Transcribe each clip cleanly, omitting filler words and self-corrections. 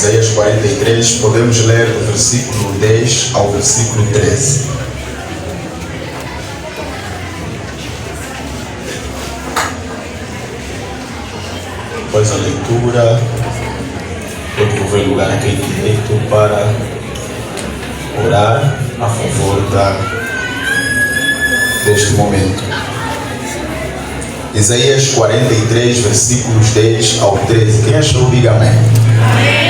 Isaías 43, podemos ler do versículo 10 ao versículo 13. Após a leitura, eu provei lugar aqui direito para orar a favor deste momento. Isaías 43, versículos 10 ao 13. Quem achou, diga amém. Amém.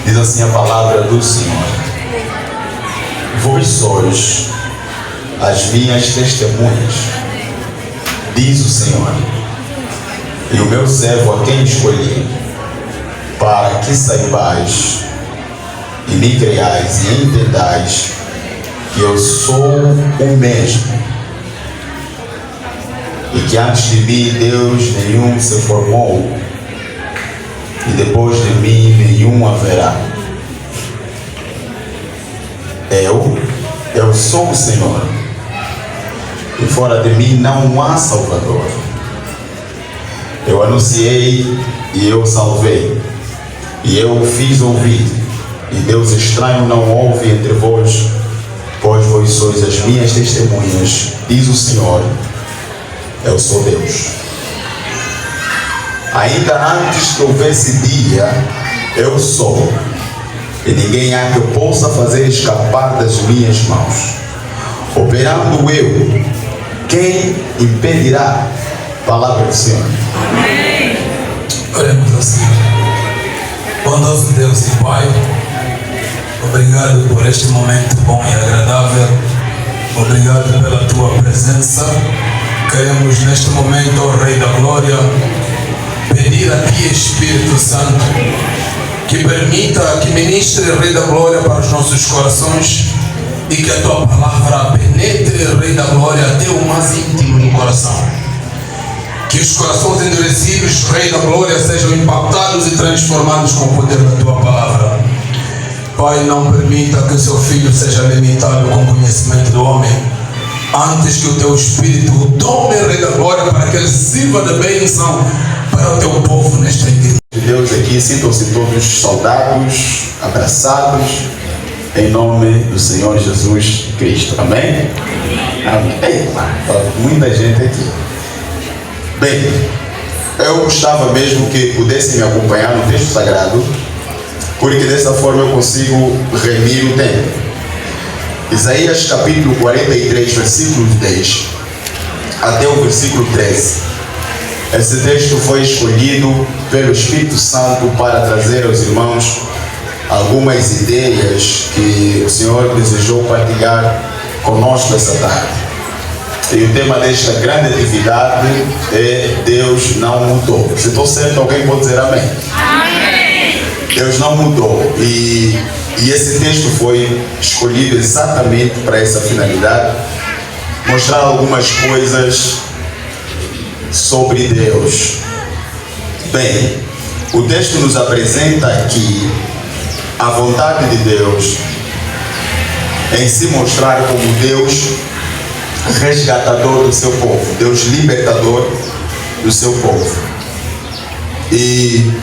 Diz assim a palavra do Senhor: Vós sois as minhas testemunhas, diz o Senhor, e o meu servo a quem escolhi, para que saibais e me creiais e entendais que eu sou o mesmo, e que antes de mim Deus nenhum se formou, e depois de mim nenhum haverá. Eu sou o Senhor, e fora de mim não há Salvador. Eu anunciei e eu salvei, e eu fiz ouvir, e Deus estranho não houve entre vós, pois vós sois as minhas testemunhas, diz o Senhor. Eu sou Deus. Ainda antes que houvesse dia, eu sou, e ninguém há que possa fazer escapar das minhas mãos. Operando eu, quem impedirá? Palavra do Senhor. Amém. Oremos ao Senhor. Bondoso Deus e Pai, obrigado por este momento bom e agradável. Obrigado pela Tua presença. Queremos neste momento, ó Rei da Glória, pedir a Ti, Espírito Santo, que permita, que ministre, Rei da Glória, para os nossos corações, e que a Tua palavra penetre, Rei da Glória, até o mais íntimo do coração. Que os corações endurecidos, Rei da Glória, sejam impactados e transformados com o poder da Tua palavra. Pai, não permita que o Seu Filho seja limitado com o conhecimento do homem, antes que o Teu Espírito o tome, Rei da Glória, para que ele sirva de bênção para o Teu povo nesta igreja. Deus aqui, sintam-se todos saudados, abraçados, em nome do Senhor Jesus Cristo. Amém? Amém. Muita gente aqui. Bem, eu gostava mesmo que pudessem me acompanhar no texto sagrado, porque dessa forma eu consigo remir o tempo. Isaías capítulo 43, versículo 10 até o versículo 13. Esse texto foi escolhido pelo Espírito Santo para trazer aos irmãos algumas ideias que o Senhor desejou partilhar conosco essa tarde. E o tema desta grande atividade é Deus não mudou. Se estou certo, alguém pode dizer amém? Amém! Deus não mudou. E esse texto foi escolhido exatamente para essa finalidade, mostrar algumas coisas sobre Deus. Bem, o texto nos apresenta aqui a vontade de Deus em se mostrar como Deus resgatador do seu povo, Deus libertador do seu povo. E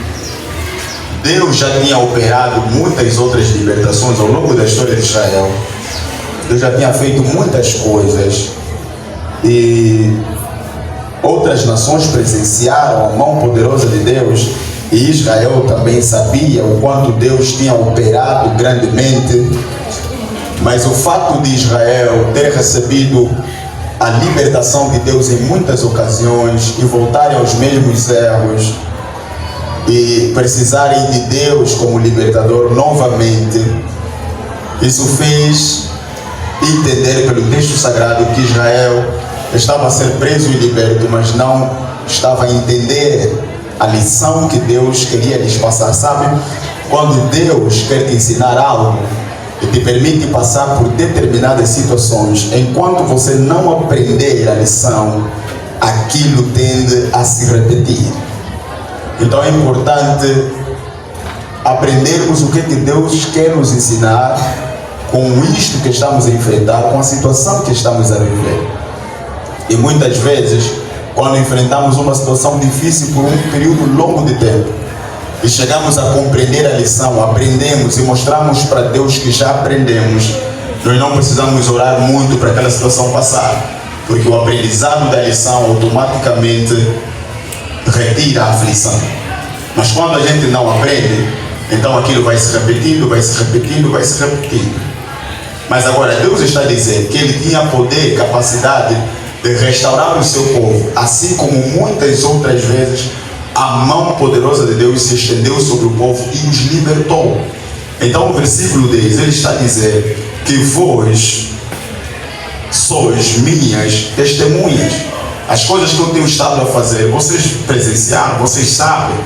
Deus já tinha operado muitas outras libertações ao longo da história de Israel. Deus já tinha feito muitas coisas e outras nações presenciaram a mão poderosa de Deus, e Israel também sabia o quanto Deus tinha operado grandemente. Mas o fato de Israel ter recebido a libertação de Deus em muitas ocasiões e voltarem aos mesmos erros e precisarem de Deus como libertador novamente, isso fez entender pelo texto sagrado que Israel estava a ser preso e liberto, mas não estava a entender a lição que Deus queria lhes passar. Sabe, quando Deus quer te ensinar algo e te permite passar por determinadas situações, enquanto você não aprender a lição, aquilo tende a se repetir. Então é importante aprendermos o que Deus quer nos ensinar com isto que estamos a enfrentar, com a situação que estamos a viver. E muitas vezes, quando enfrentamos uma situação difícil por um período longo de tempo, e chegamos a compreender a lição, aprendemos e mostramos para Deus que já aprendemos, nós não precisamos orar muito para aquela situação passar, porque o aprendizado da lição automaticamente retira a aflição. Mas quando a gente não aprende, então aquilo vai se repetindo, vai se repetindo, vai se repetindo. Mas agora Deus está dizendo que Ele tinha poder, capacidade de restaurar o seu povo, assim como muitas outras vezes a mão poderosa de Deus se estendeu sobre o povo e os libertou. Então, no versículo 10, ele está dizendo que vós sois minhas testemunhas. As coisas que eu tenho estado a fazer, vocês presenciaram, vocês sabem.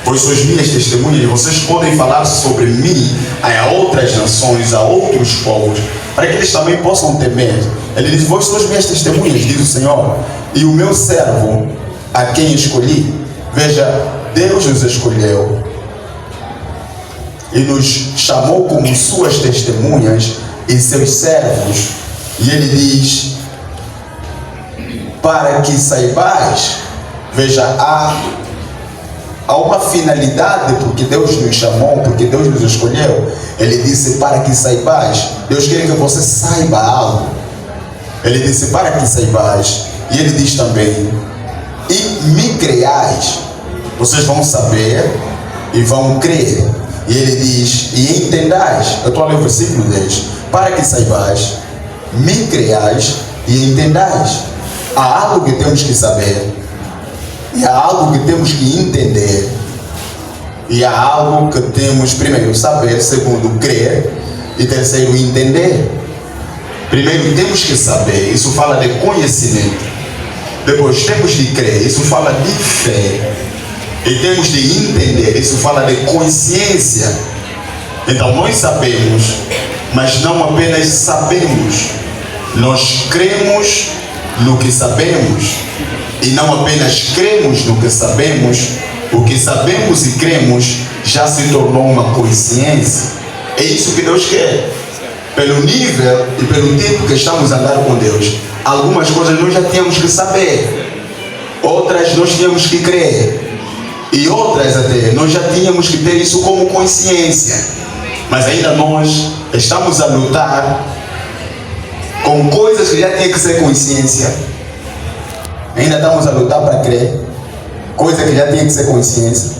Vós sois minhas testemunhas, vocês podem falar sobre mim a outras nações, a outros povos, para que eles também possam temer. Ele diz, vós sois minhas testemunhas, diz o Senhor, e o meu servo, a quem escolhi. Veja, Deus nos escolheu e nos chamou como suas testemunhas e seus servos. E ele diz, para que saibais, veja, há uma finalidade porque Deus nos chamou, porque Deus nos escolheu. Ele disse, para que saibais. Deus quer que você saiba algo. Ele disse, para que saibais. E ele diz também, e me creais. Vocês vão saber e vão crer. E ele diz, e entendais. Eu estou a ler o versículo 10. Para que saibais, me creais e entendais. Há algo que temos que saber. E há algo que temos que entender. E há algo que temos, primeiro, saber. Segundo, crer. E terceiro, entender. Primeiro, temos que saber. Isso fala de conhecimento. Depois, temos de crer. Isso fala de fé. E temos de entender. Isso fala de consciência. Então, nós sabemos, mas não apenas sabemos. Nós cremos no que sabemos. E não apenas cremos no que sabemos, o que sabemos e cremos já se tornou uma consciência. É isso que Deus quer. Pelo nível e pelo tempo que estamos a andar com Deus, algumas coisas nós já tínhamos que saber, outras nós tínhamos que crer, e outras até nós já tínhamos que ter isso como consciência. Mas ainda nós estamos a lutar com coisas que já tinha que ser consciência. Ainda estamos a lutar para crer, coisa que já tinha que ser consciência.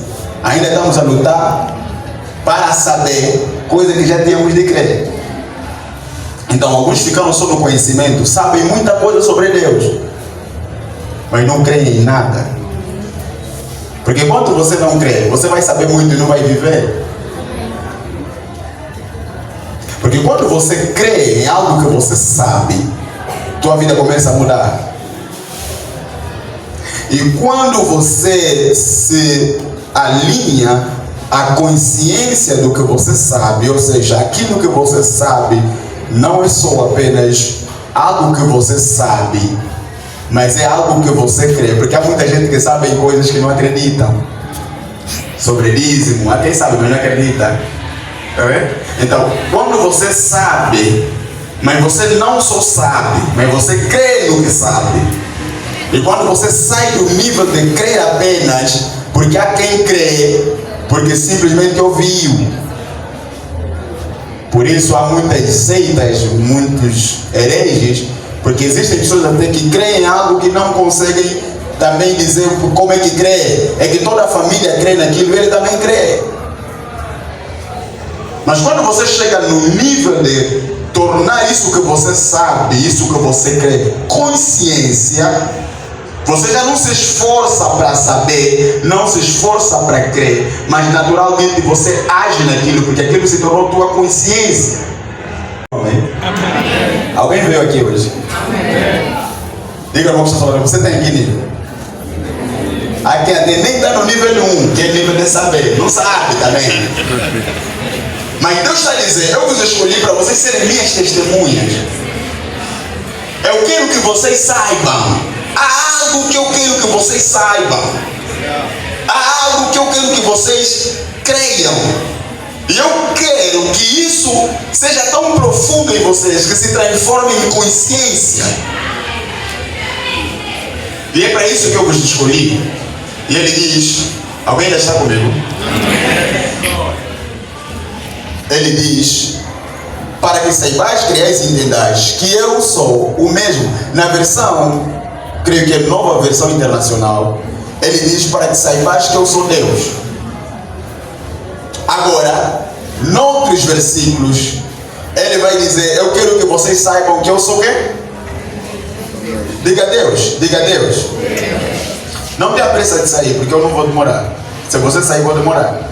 Ainda estamos a lutar para saber, coisa que já tínhamos de crer. Então alguns ficaram só no conhecimento, sabem muita coisa sobre Deus, mas não creem em nada. Porque enquanto você não crê, você vai saber muito e não vai viver. Porque quando você crê em algo que você sabe, tua vida começa a mudar. E quando você se alinha à consciência do que você sabe, ou seja, aquilo que você sabe não é só apenas algo que você sabe, mas é algo que você crê. Porque há muita gente que sabe em coisas que não acreditam. Sobre dízimo, quem sabe, mas não acredita. Então, quando você sabe, mas você não só sabe, mas você crê no que sabe. E quando você sai do nível de crer apenas, porque há quem crê, porque simplesmente ouviu. Por isso há muitas seitas, muitos hereges, porque existem pessoas até que creem em algo que não conseguem também dizer como é que crê. É que toda a família crê naquilo, ele também crê. Mas quando você chega no nível de tornar isso que você sabe, isso que você crê, consciência, você já não se esforça para saber, não se esforça para crer, mas naturalmente você age naquilo, porque aquilo se tornou tua consciência. Amém? Amém. Alguém veio aqui hoje? Amém. Diga, irmão, você tem que nível? Aqui até nem está no nível 1, que é nível de saber, não sabe também. Mas Deus está dizendo, eu vos escolhi para vocês serem minhas testemunhas. Eu quero que vocês saibam. Há algo que eu quero que vocês saibam. Há algo que eu quero que vocês creiam. E eu quero que isso seja tão profundo em vocês, que se transforme em consciência. E é para isso que eu vos escolhi. E ele diz, Alguém ainda está comigo? Ele diz: para que saibais, creais e entendais que eu sou o mesmo. Na versão, creio que é nova versão internacional, ele diz: para que saibais que eu sou Deus. Agora, noutros versículos, ele vai dizer: eu quero que vocês saibam que eu sou o quê? Diga Deus, diga Deus. Não tenha pressa de sair, porque eu não vou demorar. Se você sair, vou demorar.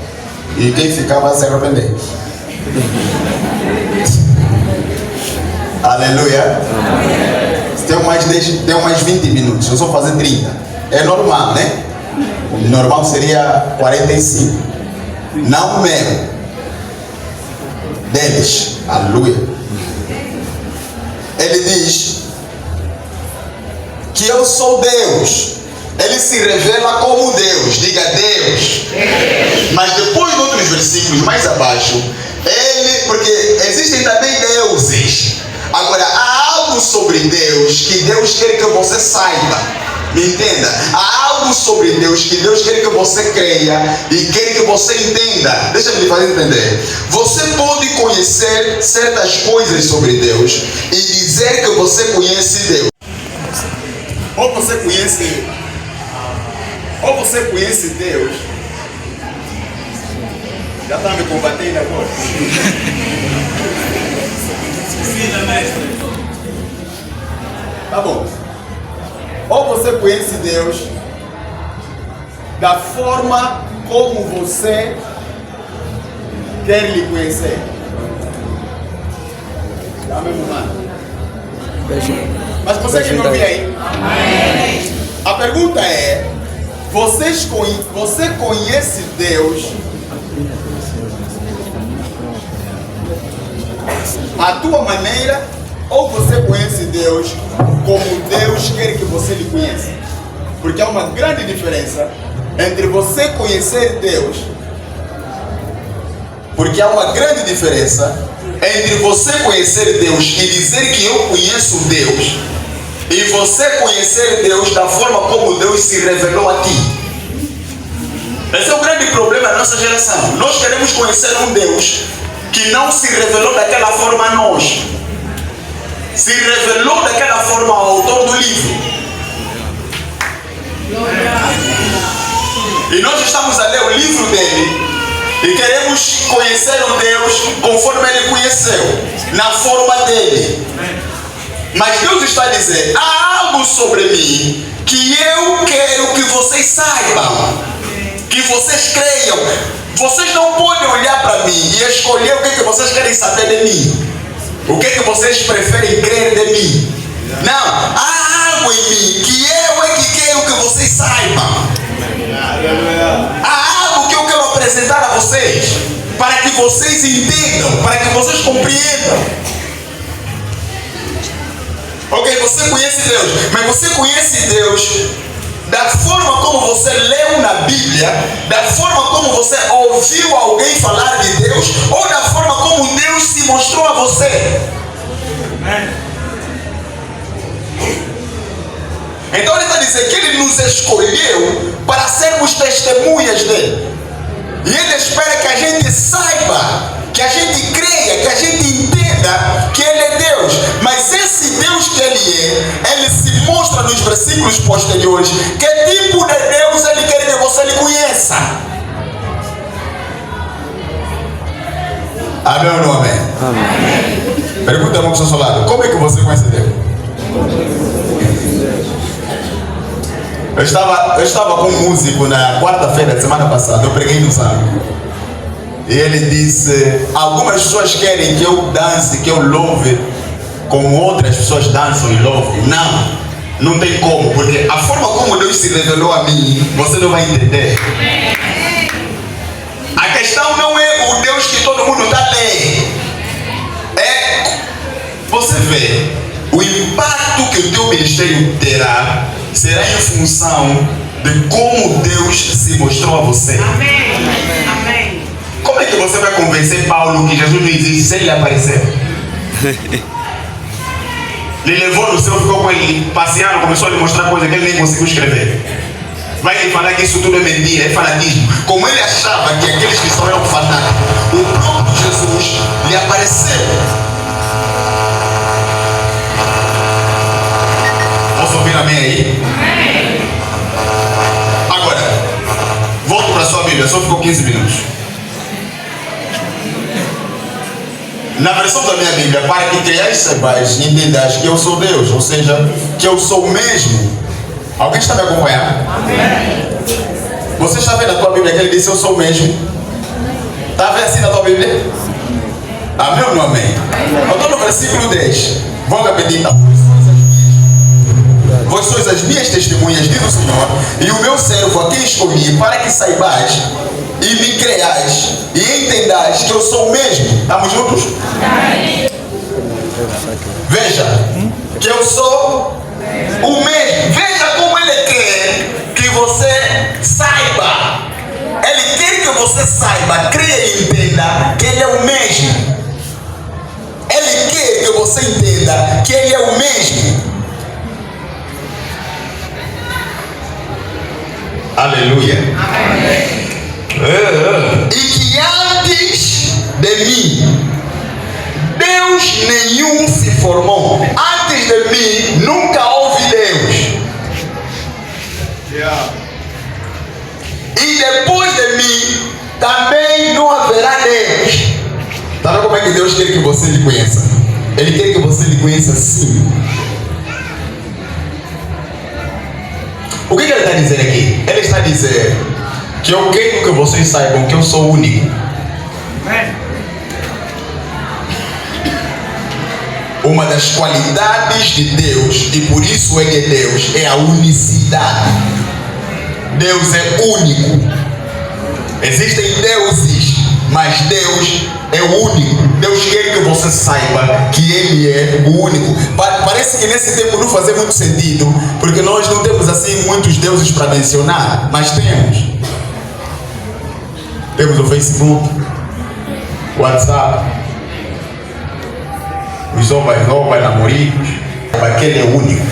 E quem ficar vai se arrepender. Aleluia. Tenho mais 20 minutos. Eu só fazer 30. É normal, né? O normal seria 45. Não meu. Deles. Aleluia. Ele diz que eu sou Deus. Ele se revela como Deus. Diga Deus. Mas depois de outros versículos mais abaixo, porque existem também deuses. Agora, há algo sobre Deus que Deus quer que você saiba. Me entenda? Há algo sobre Deus que Deus quer que você creia e quer que você entenda. Deixa-me lhe fazer entender. Você pode conhecer certas coisas sobre Deus e dizer que você conhece Deus. Ou você conhece Deus. Já está me combatendo agora. Tá bom. Ou você conhece Deus da forma como você quer lhe conhecer. Tá, meu irmão? Mas você que não ouviu aí? Amém. A pergunta é: você conhece Deus a tua maneira, ou você conhece Deus como Deus quer que você lhe conheça? Porque há uma grande diferença entre você conhecer Deus. Porque há uma grande diferença entre você conhecer Deus e dizer que eu conheço Deus, e você conhecer Deus da forma como Deus se revelou a ti. Esse é o grande problema da nossa geração. Nós queremos conhecer um Deus que não se revelou daquela forma a nós. Se revelou daquela forma ao autor do livro. E nós estamos a ler o livro dele e queremos conhecer o Deus conforme ele conheceu, na forma dele. Mas Deus está a dizer: há algo sobre mim que eu quero que vocês saibam, que vocês creiam. Vocês não podem olhar para mim e escolher o que vocês querem saber de mim, o que vocês preferem crer de mim. Não, há algo em mim que eu é que quero que vocês saibam. Há algo que eu quero apresentar a vocês, para que vocês entendam, para que vocês compreendam. Ok, você conhece Deus, mas você conhece Deus da forma como você leu na Bíblia, da forma como você ouviu alguém falar de Deus, ou da forma como Deus se mostrou a você. Então ele está dizendo que ele nos escolheu para sermos testemunhas dele. E ele espera que a gente saiba, que a gente creia, que a gente entenda que ele é Deus. Mas esse Deus que ele se mostra nos versículos posteriores. Que tipo de Deus ele quer que você lhe conheça? Amém ou não amém? Amém. Pergunta para o seu lado: como é que você conhece Deus? Eu estava com um músico na quarta-feira da semana passada. Eu preguei no sábado. E ele disse: algumas pessoas querem que eu dance, que eu louve como outras pessoas dançam e louvam. Não tem como, porque a forma como Deus se revelou a mim, você não vai entender. A questão não é o Deus que todo mundo está lendo. Você vê, o impacto que o teu ministério terá será em função de como Deus se mostrou a você. Amém. Amém. Como é que você vai convencer Paulo que Jesus não existe se ele aparecer? Ele levou no céu, ficou com ele passeando, começou a lhe mostrar coisas que ele nem conseguiu escrever. vai lhe falar que isso tudo é mentira, é fanatismo. Como ele achava que aqueles que só eram fanáticos, o próprio Jesus lhe apareceu. Posso ouvir amém aí? Agora, volto para a sua Bíblia, só ficou 15 minutos. Na versão da minha Bíblia, para que creiais, saibais e entendais que eu sou Deus, ou seja, que eu sou o mesmo. Alguém está me acompanhando? Amém. Você está vendo na tua Bíblia que ele disse eu sou o mesmo? Está vendo assim na tua Bíblia? Amém ou não amém? Eu estou no versículo 10. Vamos repetir. Vós sois as minhas testemunhas, diz o Senhor, e o meu servo a quem escolhi, para que saibais e me creiais e entendais que eu sou o mesmo. Estamos juntos? Veja, que eu sou o mesmo. Veja como ele quer que você saiba. Ele quer que você saiba, creia e entenda que ele é o mesmo. Ele quer que você entenda que ele é o mesmo. Aleluia. Amém. E que antes de mim Deus nenhum se formou. Antes de mim nunca houve Deus. E depois de mim também não haverá Deus. Sabe como é que Deus quer que você lhe conheça? Ele quer que você lhe conheça assim. O que ele está dizendo aqui? Ele está dizendo que eu quero que vocês saibam que eu sou único. Uma das qualidades de Deus, e por isso ele é Deus, é a unicidade. Deus é único. Existem deuses, mas Deus é o único. Deus quer que você saiba que ele é o único. Parece que nesse tempo não faz muito sentido, porque nós não temos assim muitos deuses para mencionar, mas temos. Temos o Facebook, o WhatsApp, os ovas, namoricos. Aquele é o único.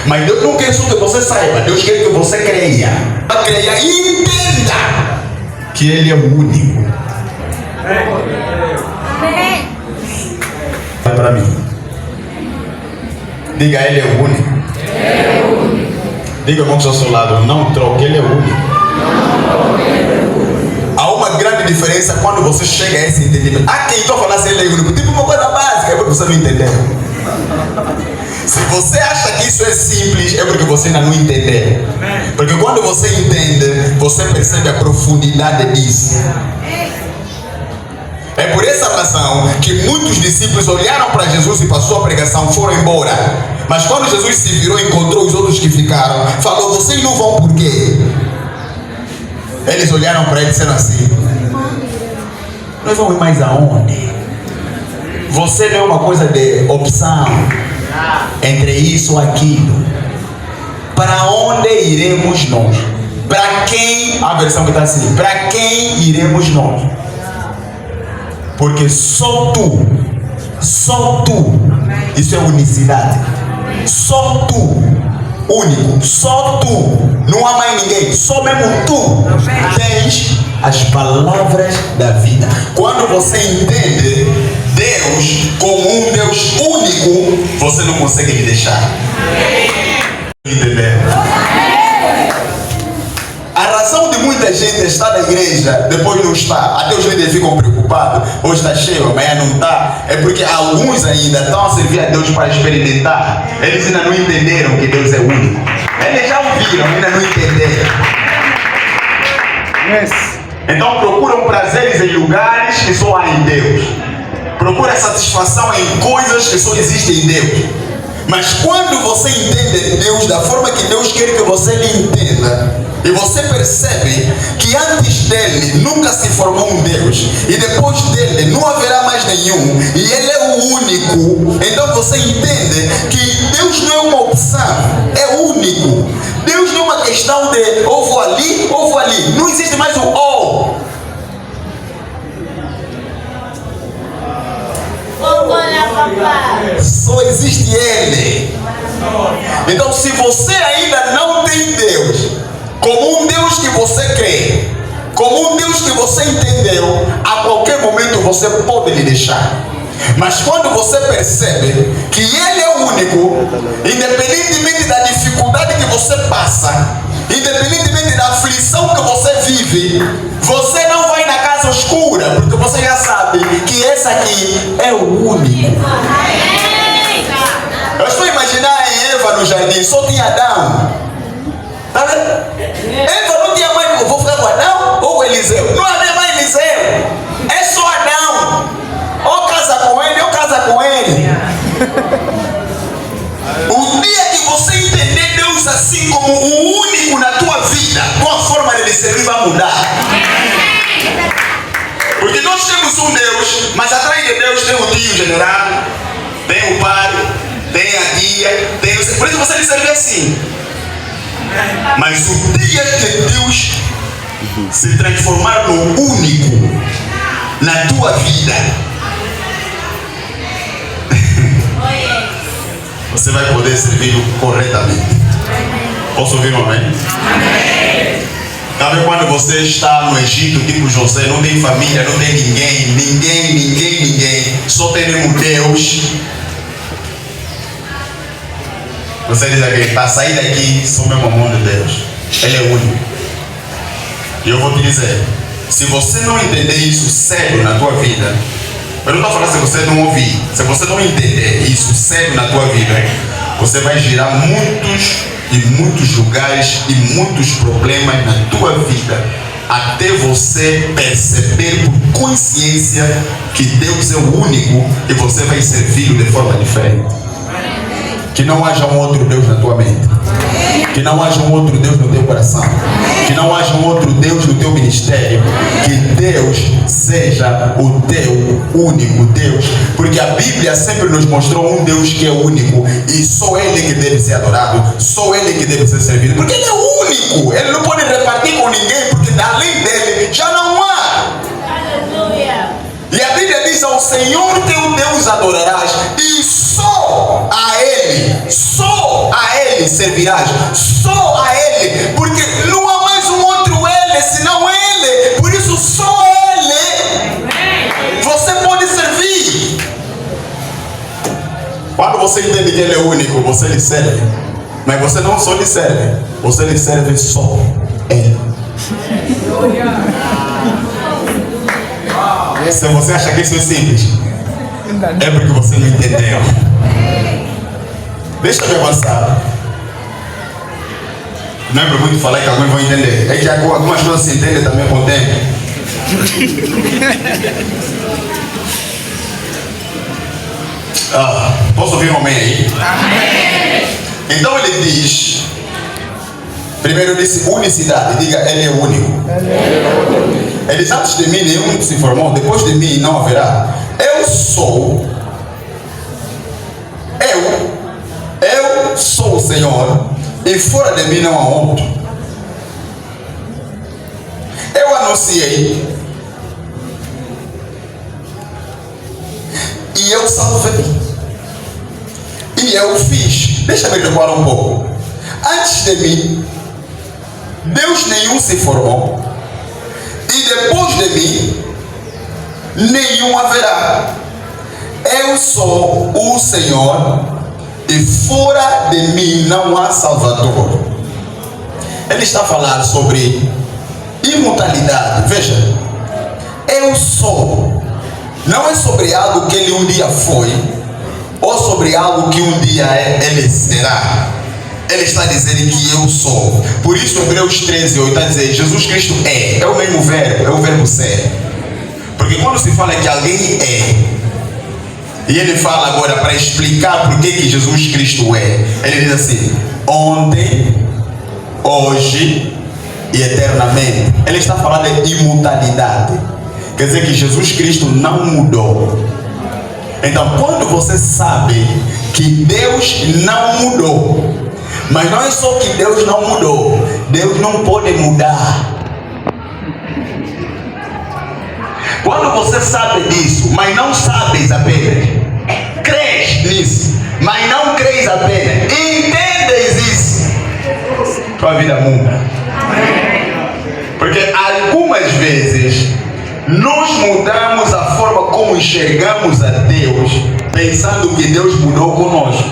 Mas Deus não quer só que você saiba, Deus quer que você creia. Creia e entenda que ele é o único. Vai para mim. Diga, ele é o único. Diga com o seu lado, não troque, ele é o único. Há uma grande diferença quando você chega a esse entendimento. Há quem estou falando assim, ele é o único. Tipo uma coisa básica, é porque você não entendeu. Se você acha que isso é simples, é porque você ainda não entendeu. Porque quando você entende, você percebe a profundidade disso. É por essa razão que muitos discípulos olharam para Jesus e para a sua pregação foram embora. Mas quando Jesus se virou e encontrou os outros que ficaram, falou, vocês não vão por quê? Eles olharam para ele e disseram assim, nós vamos ir mais aonde? Você não é uma coisa de opção entre isso ou aquilo. Para onde iremos nós? Para quem? A versão que está assim, para quem iremos nós? Porque só tu, isso é unicidade. Só tu, único, só tu, não há mais ninguém, só mesmo tu tens as palavras da vida. Quando você entende Deus como um Deus único, você não consegue lhe deixar. Entender? A razão de muita gente estar na igreja, depois não está, até os líderes ficam preocupados, hoje está cheio, amanhã não está, é porque alguns ainda estão a servir a Deus para experimentar. Eles ainda não entenderam que Deus é único. Eles já ouviram, ainda não entenderam. Então procuram prazeres em lugares que só há em Deus. Procura satisfação em coisas que só existem em Deus. Mas quando você entende Deus da forma que Deus quer que você lhe entenda, e você percebe que antes dele nunca se formou um Deus, e depois dele não haverá mais nenhum, e ele é o único, então você entende que Deus não é uma opção, é único. Deus não é uma questão de ou vou ali ou vou ali. Não existe mais o ou. Só existe ele. Então, se você ainda não tem Deus como um Deus que você crê, como um Deus que você entendeu, a qualquer momento você pode lhe deixar. Mas quando você percebe que Ele é o único, independentemente da dificuldade que você passa, independentemente da aflição que você vive, você não vai na casa escura, porque você já sabe que esse aqui é o único. Eu estou a imaginar em Eva no jardim, só tinha Adão. Tá vendo? Eva não tinha mãe, vou ficar com Adão ou Eliseu? Não havia mais Eliseu, é só Adão. Ou casa com ele, ou casa com ele. O dia que você entender Deus assim como o único na tua vida, tua forma de lhe servir vai mudar. Porque nós temos um Deus, mas atrás de Deus tem o tio general, tem o pai, tem a tia, tem o... Por isso você lhe serve assim. Mas o dia que Deus se transformar no único na tua vida, você vai poder servir corretamente. Posso ouvir um amém? Amém. Sabe quando você está no Egito, tipo José, não tem família, não tem ninguém, só temos Deus. Você diz aqui, para sair daqui, sou meu amor de Deus. Ele é único. E eu vou te dizer, se você não entender isso sério na tua vida, eu não estou falando se você não ouvir, se você não entender isso sério na tua vida, você vai girar muitos lugares e muitos problemas na tua vida, até você perceber por consciência que Deus é o único e você vai servi-lo de forma diferente. Que não haja um outro Deus na tua mente. Que não haja um outro Deus no teu coração. Que não haja um outro Deus no teu ministério. Que Deus seja o teu único Deus. Porque a Bíblia sempre nos mostrou um Deus que é único. E só Ele que deve ser adorado. Só Ele que deve ser servido. Porque Ele é único. Ele não pode repartir com ninguém. Porque além dele já não há. E a Bíblia diz: ao Senhor teu Deus adorarás, e só a Ele servirás, só a Ele, porque não há mais um outro Ele senão Ele, por isso só Ele você pode servir. Quando você entende que Ele é único, você lhe serve, mas você não só lhe serve, você lhe serve só Ele. Se você acha que isso é simples, é porque você não entendeu. Deixa eu avançar. Não é para muito falar que alguns vão entender. É que algumas coisas se entendem também com o tempo. Posso ouvir um amém aí? Amém. Então ele diz, primeiro ele disse unicidade, diga, Ele é único. Ele diz, antes de mim nenhum se formou, depois de mim não haverá. Eu sou o Senhor, e fora de mim não há outro. Eu anunciei e eu salvei e eu fiz. Deixa eu me recuar um pouco. Antes de mim Deus nenhum se formou, e depois de mim nenhum haverá. Eu sou o Senhor, e fora de mim não há Salvador. Ele está a falar sobre imutabilidade. Veja, eu sou, não é sobre algo que ele um dia foi, ou sobre algo que um dia ele será. Ele está dizendo que eu sou. Por isso Hebreus 13:8 está dizendo, Jesus Cristo é o mesmo verbo, é o verbo ser. Porque quando se fala que alguém é, e ele fala agora para explicar por que Jesus Cristo é, ele diz assim, ontem, hoje e eternamente. Ele está falando de imutabilidade. Quer dizer que Jesus Cristo não mudou. Então quando você sabe que Deus não mudou, mas não é só que Deus não mudou, Deus não pode mudar. Quando você sabe disso, mas não sabes apenas, crês nisso, mas não crês apenas, tua vida muda. Porque algumas vezes nós mudamos a forma como enxergamos a Deus, pensando que Deus mudou conosco.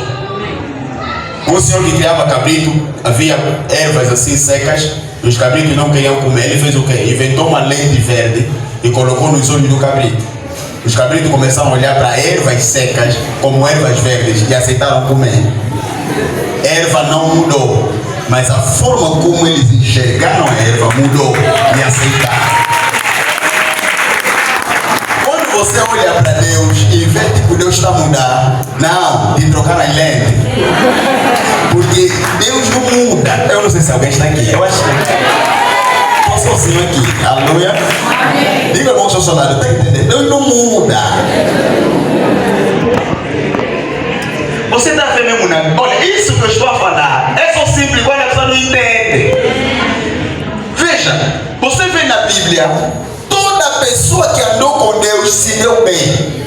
Um senhor que criava cabrito, havia ervas assim secas, e os cabritos não queriam comer. Ele fez o quê? Inventou uma lente verde e colocou nos olhos do cabrito. Os cabritos começaram a olhar para ervas secas como ervas verdes e aceitaram comer. Erva não mudou, mas a forma como eles enxergaram a erva mudou e aceitaram. Quando você olha para Deus e vê que Deus está a mudar, não, de trocar as lentes. Porque Deus não muda. Eu não sei se alguém está aqui. Eu acho que estou sozinho aqui. Aleluia. Diga para o seu soldado, está entendendo? Deus não muda. Você está vendo mesmo, né? Olha, isso que eu estou a falar é só simples quando a pessoa não entende. Veja, você vê na Bíblia, toda pessoa que andou com Deus se deu bem.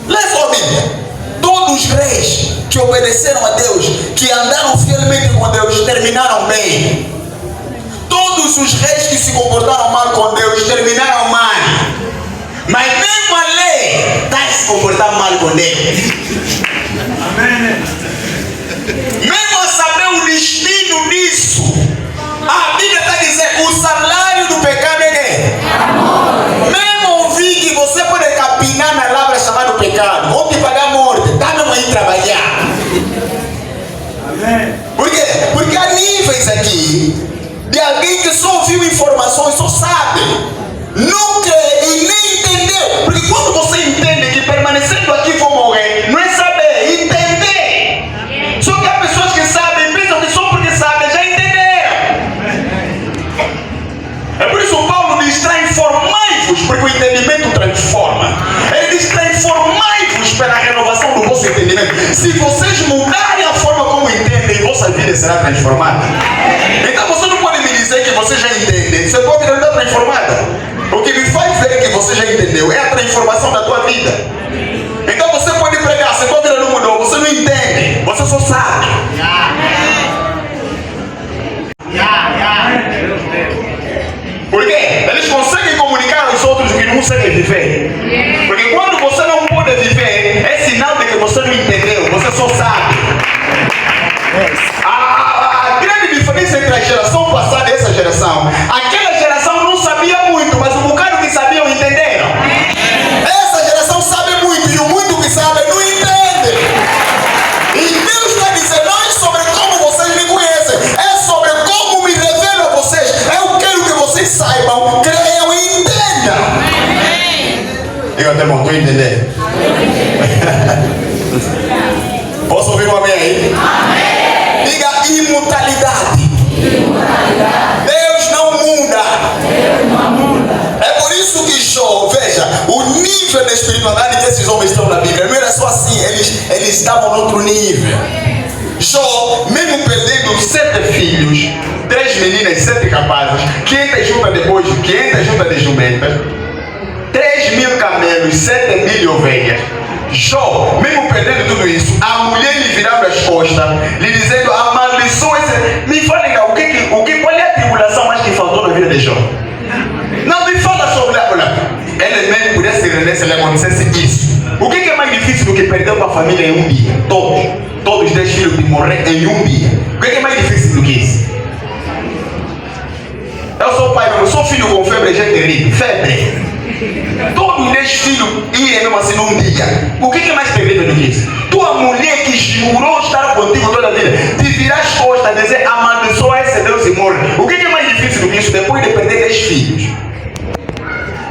Lê só a Bíblia. Todos os reis que obedeceram a Deus, que andaram fielmente com Deus, terminaram bem. Todos os reis que se comportaram mal com Deus, terminaram mal. Mas mesmo a lei está a se comportar mal com Deus. Amém. Mesmo a saber o destino disso, a Bíblia está dizendo: o salário do pecado é amor. Mesmo ouvir que você pode capinar na palavra chamada pecado, ou te pagar morte, está mesmo aí trabalhar. Amém. Por quê? Porque há níveis aqui de alguém que só ouviu informações, só sabe, não crê e nem entendeu. Porque quando você entende que permanecendo aqui vou morrer, não é saber, entender. Só que há pessoas que sabem, pensam que só porque sabem já entenderam. É por isso que Paulo diz: transformai-vos, porque o entendimento transforma. Ele diz: transformai-vos pela renovação do vosso entendimento. Se vocês mudarem a forma como entendem, vossa vida será transformada. Então você não pode me dizer que você já entende, se a tua vida não está transformada. O que me faz ver que você já entendeu é a transformação da tua vida. Então você pode pregar, se a tua vida não mudou, você não entende, você só sabe. Por quê? Eles conseguem comunicar aos outros o que não conseguem viver. Porque quando você não pode viver, é sinal de que você não entendeu, você só sabe. A grande diferença entre a geração passada e essa geração: aquela geração não sabia muito, mas o bocado que sabiam entenderam. Essa geração sabe muito e o muito que sabe não entende. E Deus está dizendo: não é sobre como vocês me conhecem, é sobre como me revelo a vocês. Eu quero que vocês saibam, creiam e entendam. Eu até bom, estou entendendo. Posso ouvir um amém aí? Amém. Diga imutabilidade. Deus não muda. É por isso que Jó, veja, o nível da espiritualidade que esses homens estão na Bíblia não era só assim, eles estavam no outro nível. Jó, mesmo perdendo 7 filhos, 3 meninas, 7 rapazes, 500 juntas de bois, 500 juntas de jumentas, 3.000 camelos, 7.000 ovelhas. Jó, mesmo perdendo tudo isso, a mulher lhe virando as costas, lhe dizendo: amaldiçoa esse. Me falem, qual é a tribulação mais que faltou na vida de Jó? Não me fala sobre ela. Ele mesmo pudesse render se lhe acontecesse isso. O que é mais difícil do que perder uma família em um dia? Todos 10 filhos de morrer em um dia. O que é mais difícil do que isso? Eu sou pai, eu sou filho com febre, já terrível. Febre. Todos os 10 filhos irem mesmo assim num dia. O que é mais terrível do que isso? Tua mulher que jurou estar contigo toda a vida, te virar as costas, dizer amaldiçoa esse Deus e morre. O que é mais difícil do que isso depois de perder 10 filhos?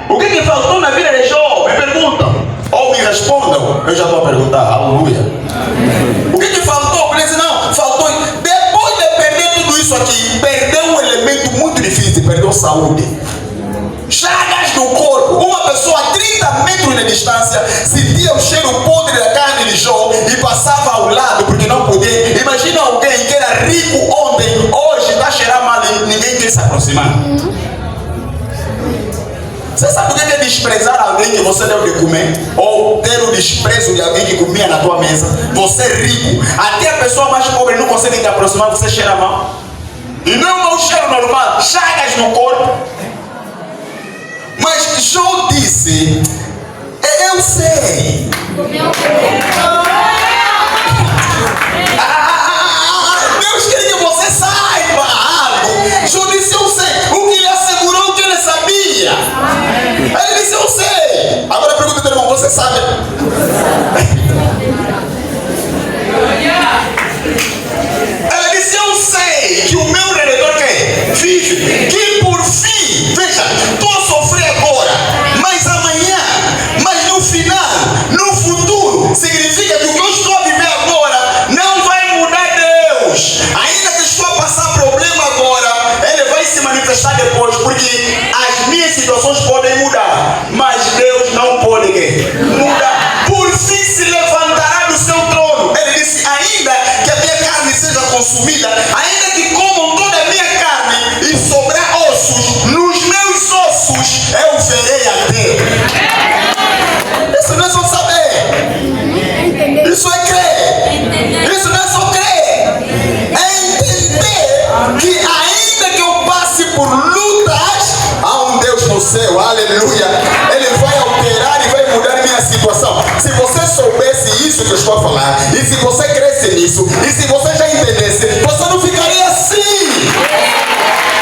O que faltou na vida de Jó? Me perguntam. Ou me respondam. Eu já estou a perguntar. Aleluia. O que faltou? Ele disse: não, faltou. Depois de perder tudo isso aqui, perdeu um elemento muito difícil. Perdeu saúde. Chagas no corpo. Uma pessoa a 30 metros de distância sentia o cheiro podre da carne de Jó e passava ao lado porque não podia. Imagina alguém que era rico ontem, hoje está a cheirar mal e ninguém quer se aproximar. Você sabe o que é desprezar alguém que você deu de comer? Ou ter o desprezo de alguém que comia na tua mesa? Você é rico, até a pessoa mais pobre não consegue te aproximar, você cheira mal. E não é um mau cheiro normal, chagas no corpo. Mas Jó disse: eu sei. Deus quer que você saiba algo. Jó disse: eu sei. O que lhe assegurou que ele sabia? Ele disse: eu sei. Agora pergunta, irmão, você sabe? Ele disse: eu sei que o meu redor vive, que por fim, veja, estou a sofrer agora, mas amanhã, mas no final, no futuro, significa que o que eu estou a viver agora não vai mudar Deus. Ainda que estou a passar problema agora, ele vai se manifestar depois, porque as minhas situações podem mudar, mas Deus não pode mudar. Por fim se levantará do seu trono. Ele disse: ainda que a minha carne seja consumida, ainda que comam toda a minha carne e sobrar ossos, nos meus ossos eu verei a Deus. Isso não é só saber, isso é crer. Isso não é só crer, é entender que ainda que eu passe por lutas, há um Deus no céu, aleluia. Ele vai alterar e vai mudar minha situação. Se você soubesse isso que eu estou a falar, e se você cresce nisso, e se você já entendesse, você não ficaria assim.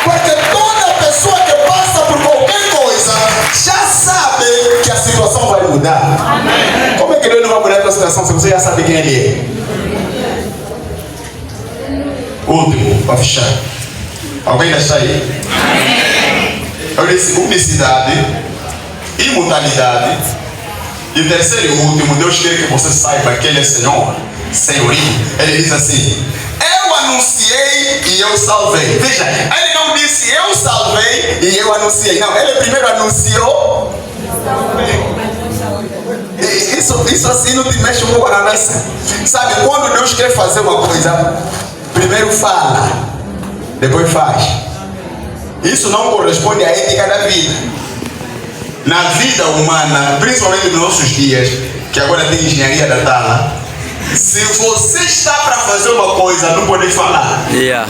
Porque toda pessoa que passa por qualquer coisa já sabe que a situação vai mudar. Amém. Como é que Deus não vai mudar a tua situação se você já sabe quem Ele é? Último, para fechar. Alguém está aí? Amém. Eu disse unicidade, imutabilidade. E o terceiro e último, Deus quer que você saiba que Ele é Senhor, senhorio. Ele diz assim: eu anunciei e eu salvei. Veja, Ele não disse eu salvei e eu anunciei. Não, Ele primeiro anunciou. Isso assim não te mexe um pouco na cabeça. Sabe, quando Deus quer fazer uma coisa, primeiro fala, depois faz. Isso não corresponde à ética da vida. Na vida humana, principalmente nos nossos dias, que agora tem engenharia da tala, se você está para fazer uma coisa, não pode falar. Yeah.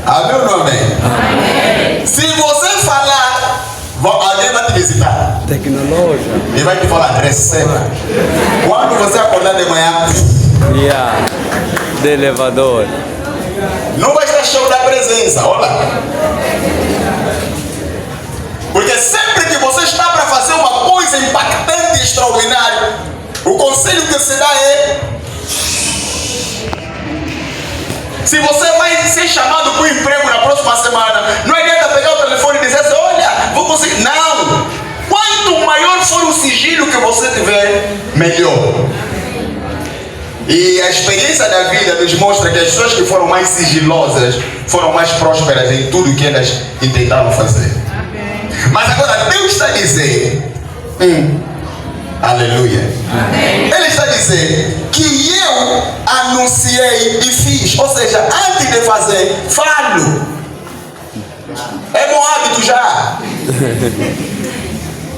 Amém ou não amém? Amém. Se você falar, alguém vai te visitar. Tecnologia. E vai te falar: receba. Quando você acordar de manhã, Yeah. De elevador. não vai estar cheio da presença. Olha. Porque sempre que você está para fazer uma coisa impactante e extraordinária, o conselho que se dá é: se você vai ser chamado para o emprego na próxima semana, não adianta pegar o telefone e dizer assim: olha, vou conseguir. Não! Quanto maior for o sigilo que você tiver, melhor. E a experiência da vida nos mostra que as pessoas que foram mais sigilosas foram mais prósperas em tudo que elas intentaram fazer. Mas agora Deus está dizendo, aleluia. Amém. Ele está dizendo que eu anunciei e fiz. Ou seja, antes de fazer, falo. É bom hábito já.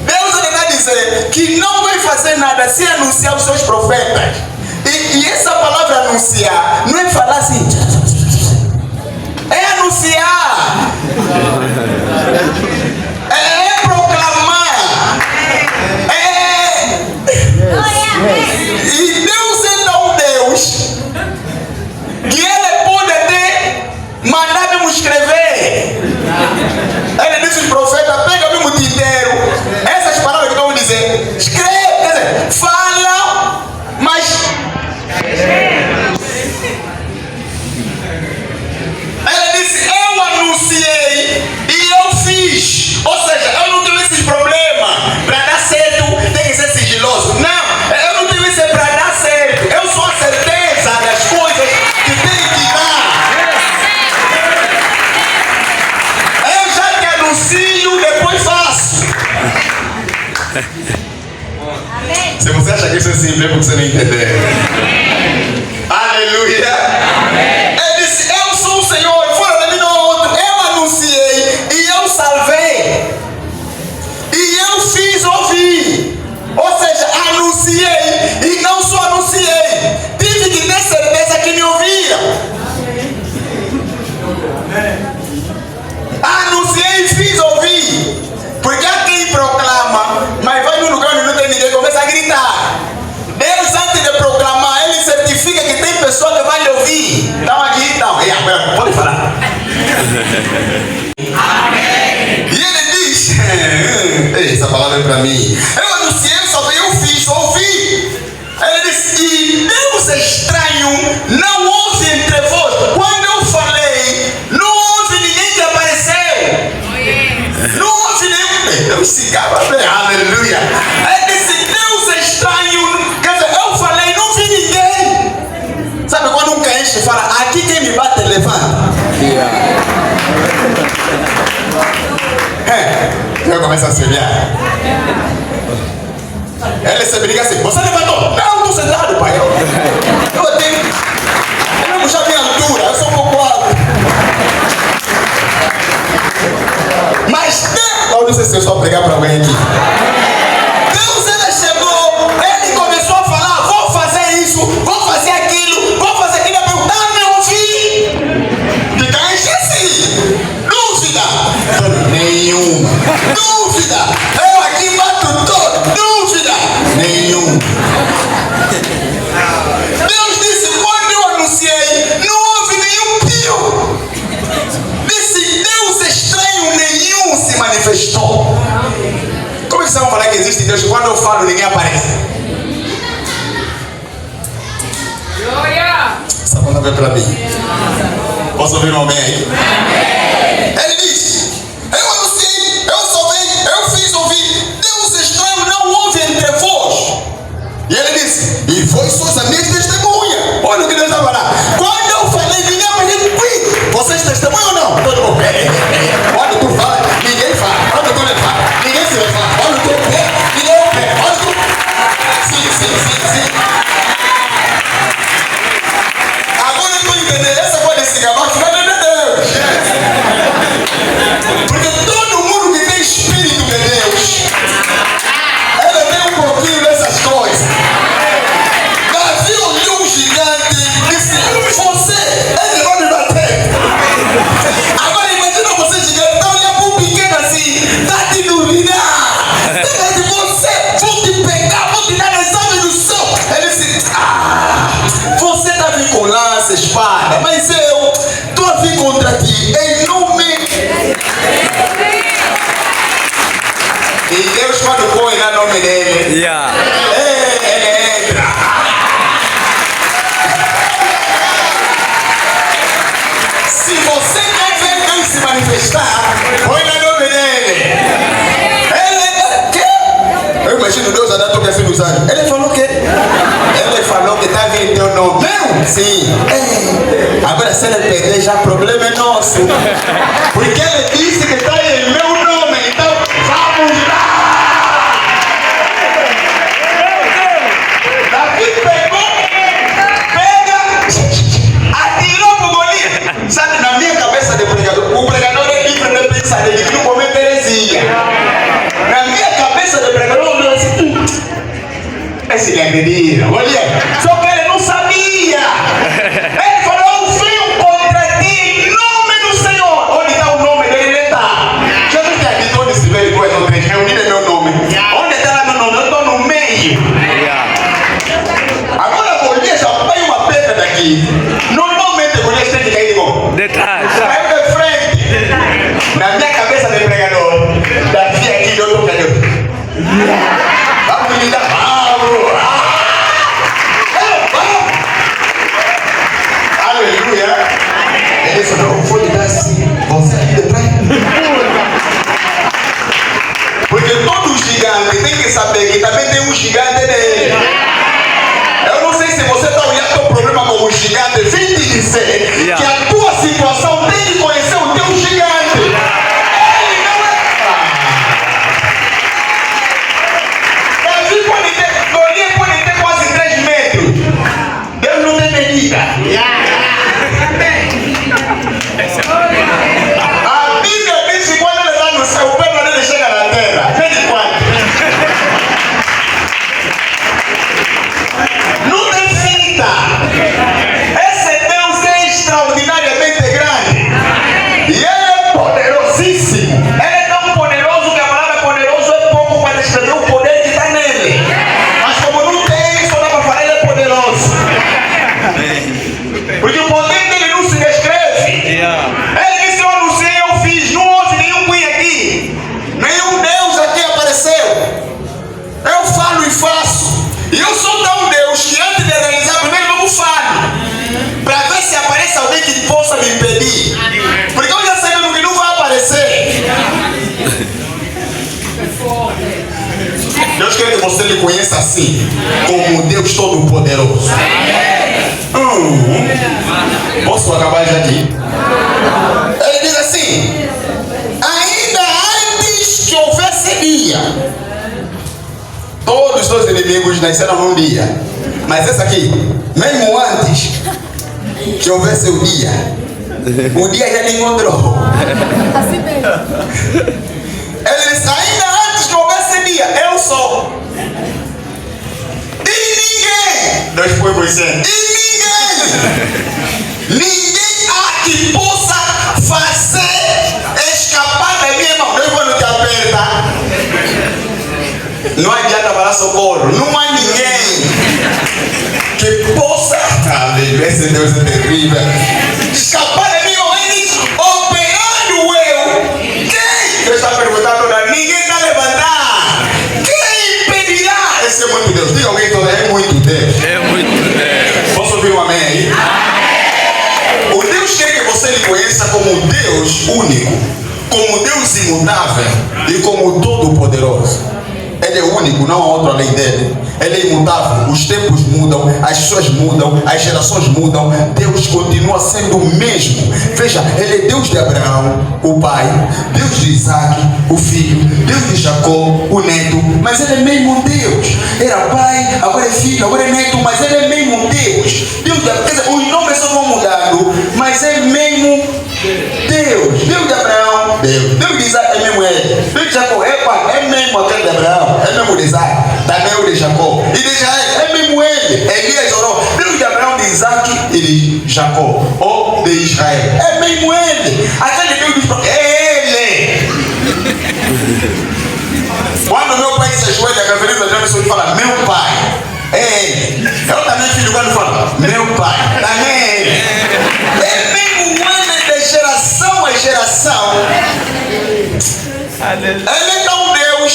Deus está dizendo que não vai fazer nada sem anunciar os seus profetas. E essa palavra anunciar não é falar assim, é anunciar, é proclamar, e Deus é tão Deus que Ele pode até mandar mesmo escrever. Ele disse aos profetas: pega mesmo o tinteiro, essas palavras que vão dizer, escreve, quer dizer, fala, mas Ele disse: eu anunciei e eu fiz. Ou seja, eu não tenho esse problema. Para dar certo tem que ser sigiloso. Não, eu não tenho isso para dar certo. Eu sou a certeza das coisas que tem que dar. Eu já te anuncio, depois faço. Se você acha que isso é simples, é porque você não entendeu. Aleluia. Ele disse: eu sou o Senhor, fora de mim não há outro. Eu anunciei e eu salvei. E eu fiz ouvir. Ou seja, anunciei e não só anunciei, E ele diz, essa palavra é para mim. Eu anunciei, eu salvei, eu fiz, eu ouvi. Ele disse, e Deus estranho não houve entre vós. Quando eu falei, não houve ninguém que apareceu. Não houve nenhum. Deus se acaba, aleluia. Ele disse, Deus estranho. Quer dizer, eu falei, não vi ninguém. Sabe quando um crente fala, aqui quem me bate, levanta. Eu começo a se olhar. Ele se briga assim, você levantou? Não, estou sentado, pai. Eu tenho. Eu não já vi altura, eu sou um pouco alto. Mas Deus, eu não sei se eu estou a pregar para alguém aqui. Deus, ele chegou, ele começou a falar, vou fazer isso, vou fazer aquilo, vou fazer aquilo. Eu perguntar, não ouvi. Fica assim, dúvida. Nenhum. Dúvida. Eu aqui mato todo. Dúvida. Nenhum. Deus disse, quando eu anunciei, não houve nenhum pio. Disse, Deus estranho nenhum se manifestou. Como é que vocês vão falar que existe Deus? Quando eu falo, ninguém aparece. Essa palavra é para mim. Posso ouvir um amém aí? Ele diz, eu anunciei, eu salvei, eu fiz ouvir. Deus estranho não houve entre vós. E ele disse, e vós sois a minha testemunha. Olha o que Deus vai falar. Quando eu falei, ninguém apareceu. Vocês testemunham ou não? Todo mundo. Olha, tu fala, ninguém fala. Olha, tu levanta, ninguém se levanta. Olha, tu pé, ninguém o pé. Olha, tu. Sim. Agora eu estou entendendo. Essa coisa desse gabar, fica dentro de Deus. Porque todo mundo que tem Espírito de Deus, ela tem um pouquinho dessas coisas. Davi olhou um gigante e disse, você é de onde bater. Agora imagina você gigante, tá olhando para um pequeno assim, tá te duvidar. Você, vou te pegar, vou te dar no exame do céu. Ele disse, você tá vindo com lança, espada, mas eu tô a vir contra ti, em nome. E Deus quando põe no nome dele, ele entra. Se você quer ver Deus se manifestar, põe no nome dele. Eu imagino Deus a dar toque assim nos anos. Ele falou o quê? Ele falou que está vindo teu nome. Meu? Sim. Agora se ele perder, já o problema é nosso. Porque ele disse que está em meu nome. Então vamos lá. Davi pegou, atirou pro Golias. Sabe, na minha cabeça de pregador, o pregador é livre de pensar dele, que não comeu heresia. Na minha cabeça de pregador, esse ele é menino, olha, só que ele não sabia. Ele falou, eu venho contra ti em nome do Senhor. Onde está o nome dele? Ele está. Jesus tem dito onde se vê 2 ou 3 reunidos em meu nome. Onde está lá meu nome? Eu estou no meio. Agora Golias já põe uma pedra daqui. Normalmente Golias tem que cair de bom. Detrás. Caiu de frente. Na minha cabeça de pregador, Davi aqui, eu estou caindo. Vamos me dar. Aleluia. Ele falou, não vou lhe dar assim. Você aqui detrás. Porque todo gigante tem que saber que também tem um gigante dele. Eu não sei se você está olhando o teu problema como um gigante. Vim te dizer que a tua situação tem que conhecer o teu gigante. Ele não é. Davi pode ter, Golias pode ter quase 3 metros. Deus não tem medida. A Bíblia diz que quando ele está no céu, o pé dele chega na terra. Vê de quanto? Não tem fita. Esse Deus é extraordinariamente grande. mais aqui. Ele diz assim: ainda antes que houvesse dia, todos os teus inimigos nasceram num dia. Mas esse aqui, mesmo antes que houvesse o dia já lhe encontrou. Assim mesmo. Ele disse: ainda antes que houvesse dia, eu sou. E ninguém, Deus foi dizendo, ninguém há que possa fazer escapar da minha mão. Deus quando te aperta, não adianta falar socorro. Não há ninguém que possa, esse Deus é terrível, escapar da minha mão. Ele diz: operando eu, quem? Deus está perguntando, ninguém está levantando. Quem impedirá? Esse é muito Deus. Diga alguém todo, é muito Deus. É muito Deus. Posso ouvir um amém aí? O Deus quer que você lhe conheça como Deus único, como Deus imutável e como todo-poderoso. Ele é único, não há outro além dele. Ele é imutável. Os tempos mudam, as pessoas mudam, as gerações mudam. Deus continua sendo o mesmo. Veja, ele é Deus de Abraão, o pai, Deus de Isaac, o filho, Deus de Jacó, o neto. Mas ele é mesmo Deus. Era pai, agora é filho, agora é neto, mas ele é mesmo Deus. Deus de, quer dizer, os nomes só vão mudando, mas é mesmo Deus. Deus de Abraão, Deus de Isaac é mesmo ele. Deus de Jacó é mesmo aquele de Abraão, é mesmo de Isaac, também o de Jacó. E de Israel é mesmo ele. Elias orou. Deus de Abraão, de Isaac e de Jacó, ou de Israel, é mesmo ele. Aquele Deus de é ele. Quando meu pai se ajoelha, a referência a Jameson fala meu pai, é ele. Eu também filho quando fala meu pai, também é ele. É mesmo ele de geração a geração. Ele é tão Deus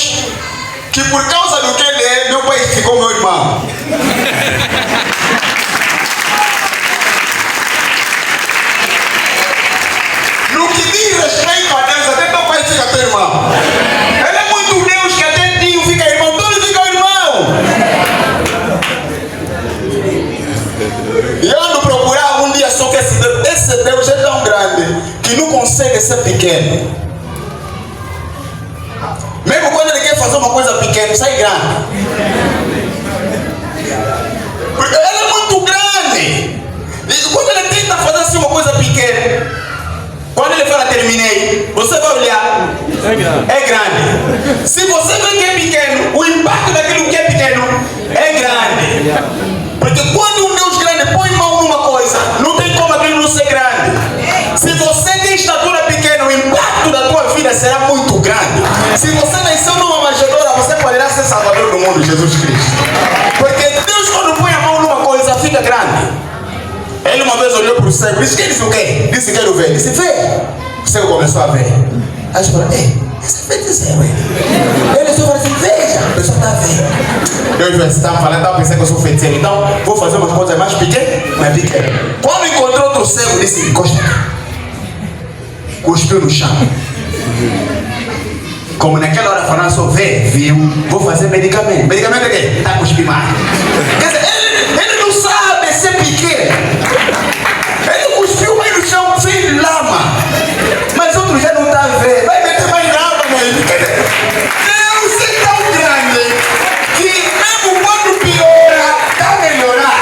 que por causa do que ele é, meu pai ficou meu irmão. No que diz respeito a Deus, até teu pai fica teu irmão. Ele é muito Deus que até tio fica irmão, todos ficam irmão. E eu ando procurar um dia só que esse Deus é tão grande que não consegue ser pequeno. Mesmo quando ele quer fazer uma coisa pequena, sai grande. Porque ele é muito grande. E quando ele tenta fazer assim uma coisa pequena, quando ele fala terminei, você vai olhar, é grande. Se você vê que é pequeno, o impacto daquilo que é pequeno é grande. Porque quando um Deus grande põe mão numa coisa, não tem como aquilo não ser grande. Se você tem estatura pequena, o impacto da tua vida será muito grande. Se você nasceu numa manjedoura, você poderá ser salvador do mundo, Jesus Cristo. Porque Deus quando põe a mão numa coisa, fica grande. Ele uma vez olhou para o cego, disse: quem disse o quê? Disse: quero ver. Disse: vê. O cego começou a ver. Aí ele falou: esse é feiticeiro. Ele só falou assim: veja, a pessoa está vendo. Eu disse: está falando, estava pensando que eu sou feiticeiro, então vou fazer umas coisas mais pequenas, mais pequenas. Quando encontrou outro cego, disse: encosta. Cuspiu no chão. Como naquela hora falando só vê, viu, vou fazer medicamento. Medicamento é quê? Está cuspindo mais. Quer dizer, ele não sabe ser pequeno. Ele cuspiu mais no chão, fez lama. Mas outro já não está vendo. Vai meter mais lama nele. Deus é tão grande que mesmo quando piora, está melhorar.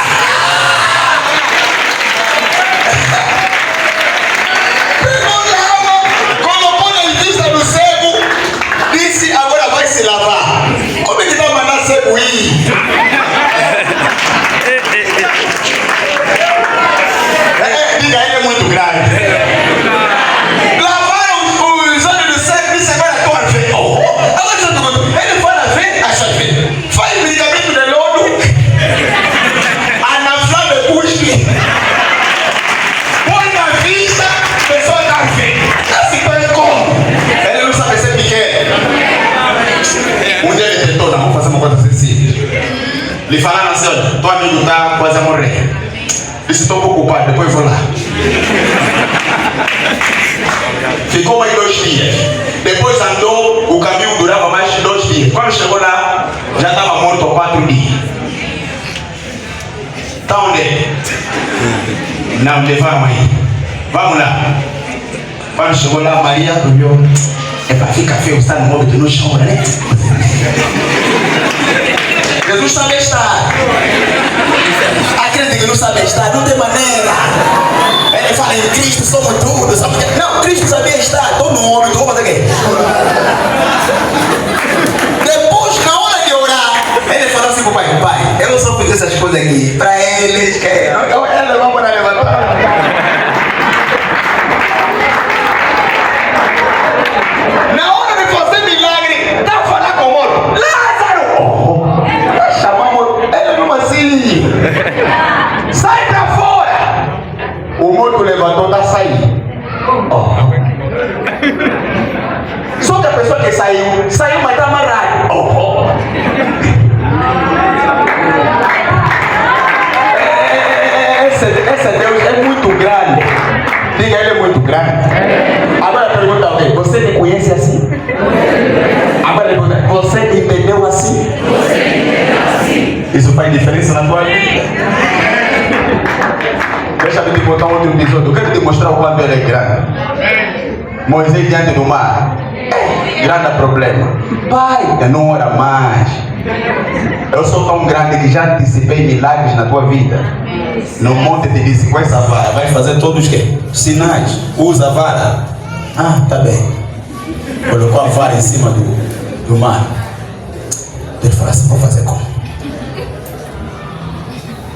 Pegou lama, colocou na vista do cego, disse: agora vai se lavar. Como ele vai mandar cego ir? Diga, ele é muito grande. Lavaram os olhos do cego, disse: agora estou a ver. Agora ele vai a ver, acha ver. Faz medicamento de lodo, anaflame cuspe, põe na vista, a pessoa está a ver. Assim foi como? Ele não sabe ser pequeno. Um dia ele tentou, não, vamos fazer uma coisa assim. Lhe falaram assim: olha, teu amigo está quase a morrer. Disse: estou um pouco ocupado, depois vou lá. Ficou mais 2 dias. Depois andou, o caminho durava mais de 2 dias. Quando chegou lá, já estava morto há 4 dias. Está onde? Não, levaram aí. Quando chegou lá, Maria olhou. É para ficar feio estar no móvel no chão, né? Jesus sabe estar. Acredita que não sabe estar, não tem maneira. Ele fala em Cristo somos tudo. Sabe? Não, Cristo sabia estar. Todo homem, tu vou fazer o quê? Depois, na hora de orar, ele falou assim pro pai: pai, eu só fiz essas coisas aqui para eles que ela vai morar levar. Na hora de fazer milagre, tá falando com o morto. Lázaro! Tá chamando ele mesmo assim. Sai pra fora! O morto levantou, tá saindo. Só que a pessoa que saiu, mas tá amarrado. Esse Deus é muito grande. Diga, ele é muito grande. Agora pergunta alguém: você me conhece assim? Agora pergunta: você entendeu assim? Isso faz diferença na tua vida? Deixa eu te botar um outro episódio. Eu quero te mostrar o quanto ele é grande. Moisés diante do mar. Grande problema. Pai, eu não ora mais. Eu sou tão grande que já antecipei milagres na tua vida. No monte te disse: com essa vara vai fazer todos os quê? Sinais. Usa a vara. Ah, tá bem. Colocou a vara em cima do mar. Ele falou assim: vou fazer como?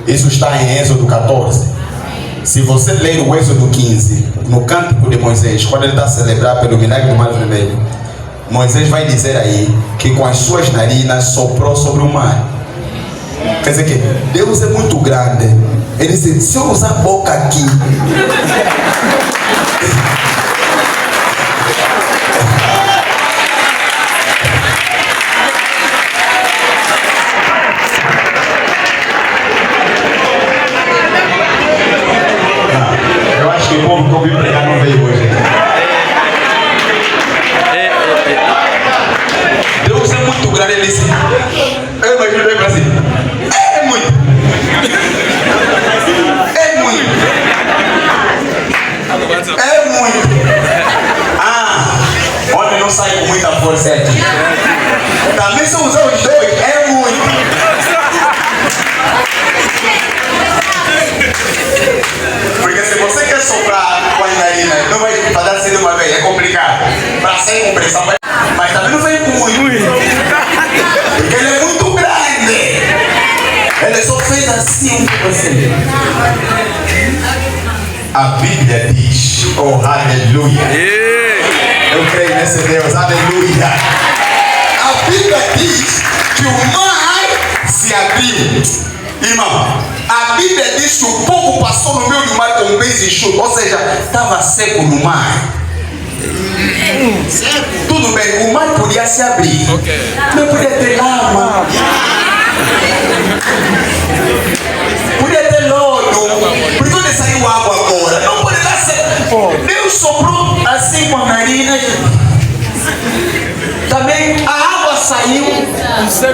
Isso está em Êxodo 14. Se você ler o Êxodo 15, no cântico de Moisés, quando ele está a celebrar pelo milagre do mar vermelho, Moisés vai dizer aí que com as suas narinas soprou sobre o mar. Quer dizer que Deus é muito grande. Ele disse: se eu usar a boca aqui, eu acho que o povo que ouviu pregar não veio hoje. Deus é muito grande. Ele disse: eu imagino ele assim: é muito. É muito. É muito. Onde não sai com muita força é aqui. Também se usar os dois, é muito. Porque se você quer soprar com a narina, não vai fazer assim de uma vez, é complicado. Para sair com pressão, mas também não vem com muito. Porque ele é muito grande. Ele só fez assim com você. A Bíblia diz: oh, aleluia. Eu creio nesse Deus, aleluia. A Bíblia diz que o mar se abriu. Irmão, a Bíblia diz que o povo passou no meio do mar com pés enxutos, ou seja, estava seco no mar. Tudo bem, o mar podia se abrir, não podia ter lama, podia ter lodo. Por que onde saiu água agora? Não poderia ser. Deus soprou assim com a narina. Também a água saiu,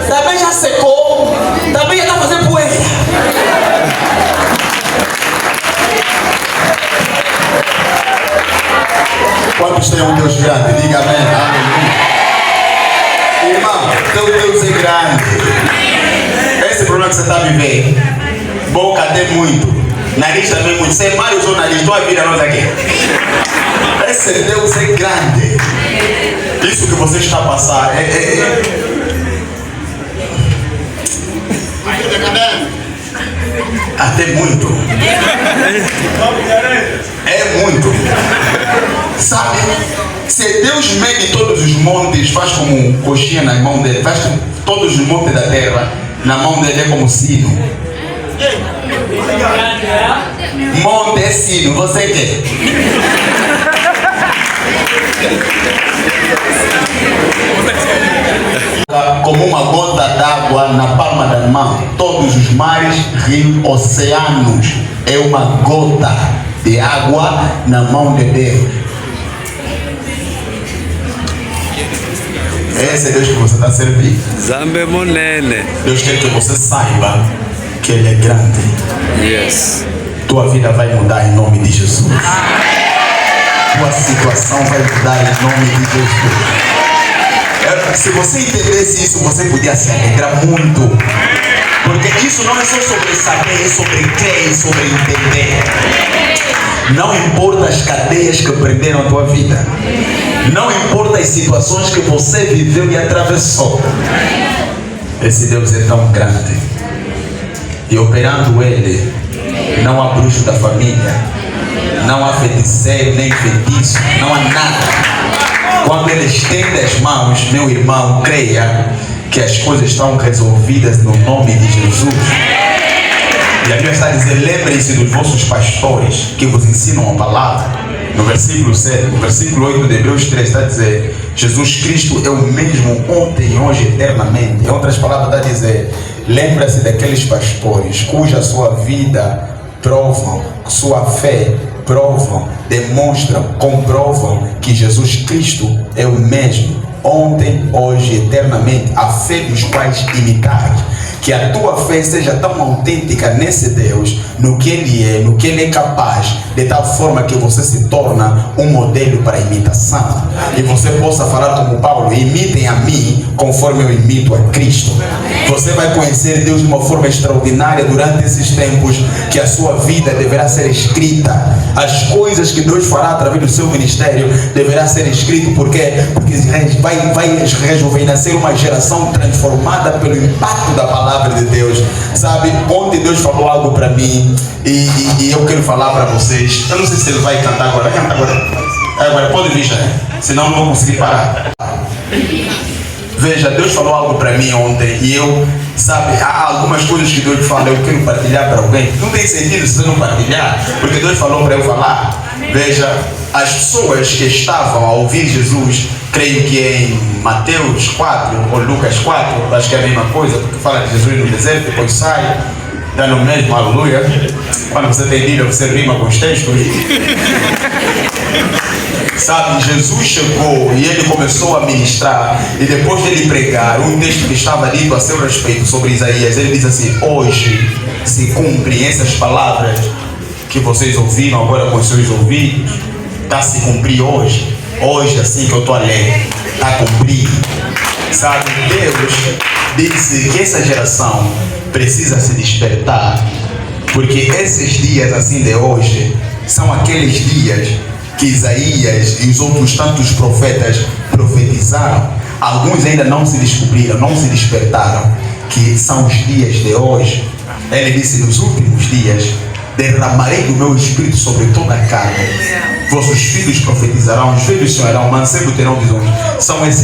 também já secou, também já está fazendo poeira. Quantos têm um Deus grande? Diga amém. Aleluia. Irmão, teu Deus é grande. Esse problema que você está vivendo, boca tem muito, nariz também muito. Você mais usou o nariz, tua vida nós aqui. Esse Deus é grande. Isso que você está passando até muito. É muito. Sabe? Se Deus mede todos os montes, faz como coxinha na mão dele, faz todos os montes da terra, na mão dele é como sino. Monte é sino, você quer? Como uma gota d'água na palma da mão. Todos os mares, rios, oceanos é uma gota de água na mão de Deus. Esse é Deus que você está servindo. Zambe monene. Deus quer que você saiba que Ele é grande. Yes. Tua vida vai mudar em nome de Jesus. Tua tua situação vai mudar em nome de Jesus. Se você entendesse isso, você podia se alegrar muito. Porque isso não é só sobre saber, é sobre crer, é sobre entender. Não importa as cadeias que prenderam a tua vida. Não importa as situações que você viveu e atravessou. Esse Deus é tão grande. E operando Ele, não há bruxo da família, não há feiticeiro, nem feitiço, não há nada. Quando Ele estende as mãos, meu irmão, creia que as coisas estão resolvidas no nome de Jesus. E a Bíblia está a dizer, lembrem-se dos vossos pastores que vos ensinam a palavra. No versículo 7, no versículo 8 de Hebreus 3 está a dizer, Jesus Cristo é o mesmo ontem, hoje, eternamente. Em outras palavras está a dizer, lembra-se daqueles pastores cuja sua vida provam, sua fé provam, demonstram, comprovam que Jesus Cristo é o mesmo ontem, hoje, eternamente, a fé dos quais imitar. Que a tua fé seja tão autêntica nesse Deus, no que Ele é, no que Ele é capaz, de tal forma que você se torna um modelo para imitação. E você possa falar como Paulo, imitem a mim conforme eu imito a Cristo. Você vai conhecer Deus de uma forma extraordinária durante esses tempos, que a sua vida deverá ser escrita. As coisas que Deus fará através do seu ministério deverá ser escrito, porque vai rejuvenescer uma geração transformada pelo impacto da palavra de Deus. Sabe, ontem Deus falou algo para mim e eu quero falar para vocês. Eu não sei se ele vai cantar agora. Vai cantar agora pode vir já, senão não vou conseguir parar. Veja, Deus falou algo para mim ontem e eu, sabe, há algumas coisas que Deus fala, eu quero partilhar para alguém. Não tem sentido se você não partilhar, porque Deus falou para eu falar. Veja, as pessoas que estavam a ouvir Jesus, creio que em Mateus 4 ou Lucas 4, acho que é a mesma coisa, porque fala de Jesus no deserto, depois sai, dá no mesmo, aleluia. Quando você tem Bíblia, você rima com os textos. Sabe, Jesus chegou e Ele começou a ministrar, e depois dele pregar, um texto que estava dito a seu respeito sobre Isaías, ele diz assim, hoje se cumprem essas palavras que vocês ouviram agora com os seus ouvidos, está a se cumprir hoje. Hoje, assim que eu estou alegre, está a cumprir. Sabe, Deus disse que essa geração precisa se despertar, porque esses dias assim de hoje são aqueles dias que Isaías e os outros tantos profetas profetizaram. Alguns ainda não se descobriram, não se despertaram, que são os dias de hoje. Ele disse, nos últimos dias derramarei do meu espírito sobre toda a carne. Vossos filhos profetizarão, os filhos sonharão, mancebos terão visões. São esses